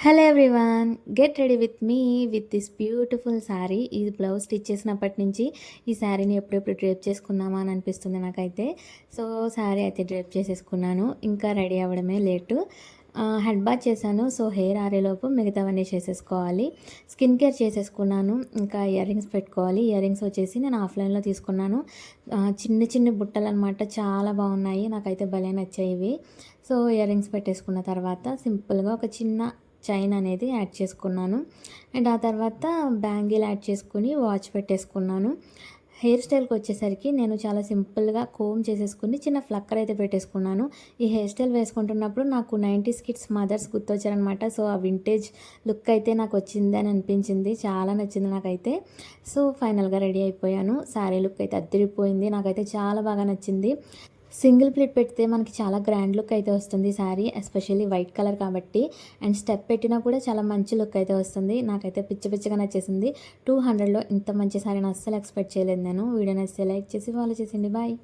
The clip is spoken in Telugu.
Hello everyone, get ready with me with this beautiful sari. ఇది బ్లౌజ్ స్టిచ్ చేసినప్పటి నుంచి ఈ శారీని ఎప్పుడెప్పుడు డ్రేప్ చేసుకుందామా అని అనిపిస్తుంది నాకైతే. సో శారీ అయితే డ్రేప్ చేసేసుకున్నాను, ఇంకా రెడీ అవ్వడమే లేటు. హెడ్ బాత్ చేశాను, సో హెయిర్ ఆరేలోపు మిగతావన్నీ చేసేసుకోవాలి. స్కిన్ కేర్ చేసేసుకున్నాను, ఇంకా ఇయర్ రింగ్స్ పెట్టుకోవాలి. ఇయర్ రింగ్స్ వచ్చేసి నేను ఆఫ్లైన్లో తీసుకున్నాను. చిన్న చిన్న బుట్టలు అనమాట, చాలా బాగున్నాయి, నాకైతే భలే నచ్చాయి ఇవి. సో ఇయర్ రింగ్స్ పెట్టేసుకున్న తర్వాత సింపుల్గా ఒక చిన్న చైన్ అనేది యాడ్ చేసుకున్నాను. అండ్ ఆ తర్వాత బ్యాంగిల్ యాడ్ చేసుకుని వాచ్ పెట్టేసుకున్నాను. హెయిర్ స్టైల్కి వచ్చేసరికి నేను చాలా సింపుల్గా కోమ్ చేసేసుకుని చిన్న ఫ్లక్కర్ అయితే పెట్టేసుకున్నాను. ఈ హెయిర్ స్టైల్ వేసుకుంటున్నప్పుడు నాకు 90s కిడ్స్ మదర్స్ గుర్తొచ్చారనమాట. సో ఆ వింటేజ్ లుక్ అయితే నాకు వచ్చింది అని అనిపించింది, చాలా నచ్చింది నాకైతే. సో ఫైనల్గా రెడీ అయిపోయాను. శారీ లుక్ అయితే అద్దరిపోయింది, నాకైతే చాలా బాగా నచ్చింది. సింగిల్ ప్లేట్ పెడితే మనకి చాలా గ్రాండ్ లుక్ అయితే వస్తుంది శారీ, ఎస్పెషల్లీ వైట్ కలర్ కాబట్టి. అండ్ స్టెప్ పెట్టినా కూడా చాలా మంచి లుక్ అయితే వస్తుంది. నాకైతే పిచ్చిగా నచ్చేసింది. 200లో ఇంత మంచి శారీని అస్సలు ఎక్స్పెక్ట్ చేయలేదు నేను. వీడియో నచ్చితే లైక్ చేసి ఫాలో చేసింది. బాయ్.